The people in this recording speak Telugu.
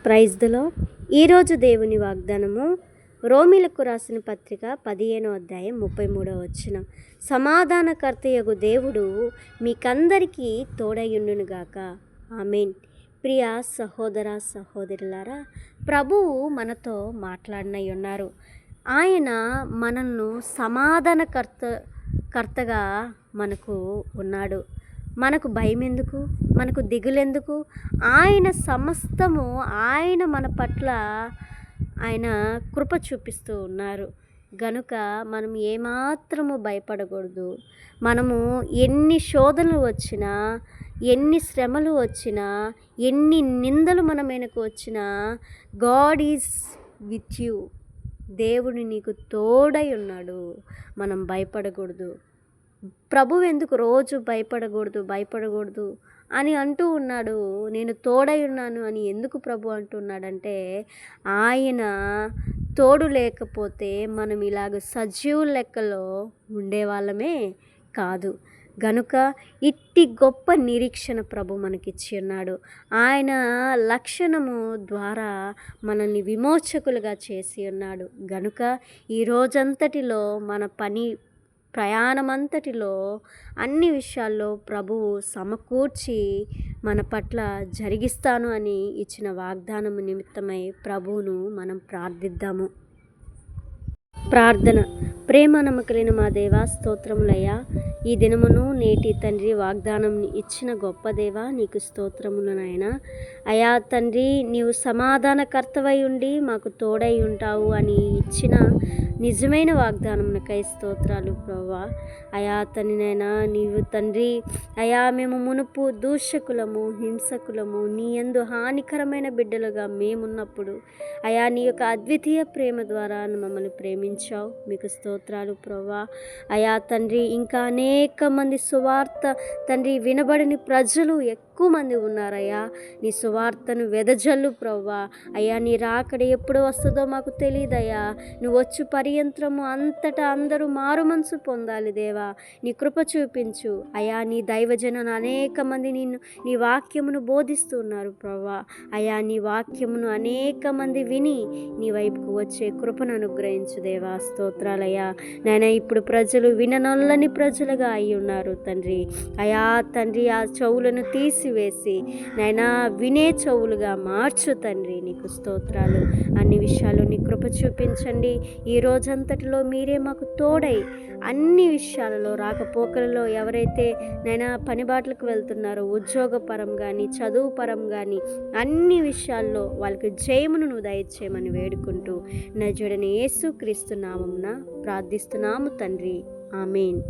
Praise the lord. ఈరోజు దేవుని వాగ్దానము రోమీలకు రాసిన పత్రిక 15వ అధ్యాయం 33వ వచనం. సమాధానకర్తయగు దేవుడు మీకందరికీ తోడయుండునుగాక. ఆమేన్. ప్రియ సహోదర సహోదరులారా, ప్రభువు మనతో మాట్లాడనై ఉన్నారు. ఆయన మనల్ని సమాధానకర్తగా మనకు ఉన్నాడు. మనకు భయం ఎందుకు, మనకు దిగులెందుకు? ఆయన సమస్తము ఆయన మన పట్ల ఆయన కృప చూపిస్తూ ఉన్నారు గనుక మనం ఏమాత్రము భయపడకూడదు. మనము ఎన్ని శోధనలు వచ్చినా, ఎన్ని శ్రమలు వచ్చినా, ఎన్ని నిందలు మన మీదకు వచ్చినా, గాడ్ ఈజ్ విత్ యూ. దేవుడు నీకు తోడై ఉన్నాడు. మనం భయపడకూడదు. ప్రభువు ఎందుకు రోజు భయపడకూడదు అని అంటూ ఉన్నాడు? నేను తోడై ఉన్నాను అని ఎందుకు ప్రభు అంటున్నాడంటే, ఆయన తోడు లేకపోతే మనం ఇలాగ సజీవుల లెక్కలో ఉండేవాళ్ళమే కాదు. గనుక ఇట్టి గొప్ప నిరీక్షణ ప్రభు మనకిచ్చి ఉన్నాడు. ఆయన లక్షణము ద్వారా మనల్ని విమోచకులుగా చేసి ఉన్నాడు. గనుక ఈ రోజంతటిలో మన ప్రయాణమంతటిలో అన్ని విషయాల్లో ప్రభువు సమకూర్చి మన పట్ల జరిగిస్తాను అని ఇచ్చిన వాగ్దానము నిమిత్తమై ప్రభువును మనం ప్రార్థిద్దాము. ప్రార్థన. ప్రేమ నమ్మకమైన మా దేవా, స్తోత్రములయ్యా. ఈ దినమును నేటి తండ్రి వాగ్దానం ఇచ్చిన గొప్ప దేవా, నీకు స్తోత్రములు నాయన. అయా తండ్రి, నీవు సమాధానకర్తవై ఉండి మాకు తోడై ఉంటావు అని ఇచ్చిన నిజమైన వాగ్దానమునకై స్తోత్రాలు ప్రభువా. అయా తండ్రినైనా నీవు తండ్రి, అయా మేము మునుపు దూషకులము, హింసకులము, నీ యందు హానికరమైన బిడ్డలుగా మేమున్నప్పుడు అయా నీ యొక్క అద్వితీయ ప్రేమ ద్వారా మమ్మల్ని ప్రేమించావు. మీకు స్తోత్రాలు ప్రభువా. అయా తండ్రి, ఇంకా అనేక మంది సువార్త తండ్రి వినబడని ప్రజలు ఎక్కువ మంది ఉన్నారయ్యా. నీ సువార్తను వెదజల్లు ప్రభువా. అయ్యా నీ రాకడ ఎప్పుడు వస్తుందో మాకు తెలియదయ్యా. నువ్వు వచ్చు పర్యంతరము అంతటా అందరూ మారు మనసు పొందాలి దేవా. నీ కృప చూపించు అయ్యా. నీ దైవజనులు అనేక మంది నీ వాక్యమును బోధిస్తూ ఉన్నారు ప్రభువా. అయ్యా నీ వాక్యమును అనేక మంది విని నీ వైపుకు వచ్చే కృపను అనుగ్రహించు దేవా. స్తోత్రాలయ్యా. నాయన ఇప్పుడు ప్రజలు విననొల్లని ప్రజలుగా అయి ఉన్నారు తండ్రి. అయా తండ్రి, ఆ చెవులను తీసివేసి నాయనా వినే చెవులుగా మార్చు తండ్రి. నీకు స్తోత్రాలు. అన్ని విషయాలు నీ కృప చూపించండి. ఈ రోజంతటిలో మీరే మాకు తోడై అన్ని విషయాలలో రాకపోకలలో ఎవరైతే నైనా పని బాటలకు వెళ్తున్నారో, ఉద్యోగపరం కానీ చదువు పరం కానీ అన్ని విషయాల్లో వాళ్ళకి జయమును నువ్వు దయచేయమని వేడుకుంటూ నజరుడైన యేసుక్రీస్తు నామమున ప్రార్థిస్తున్నాము తండ్రి. ఆమేన్.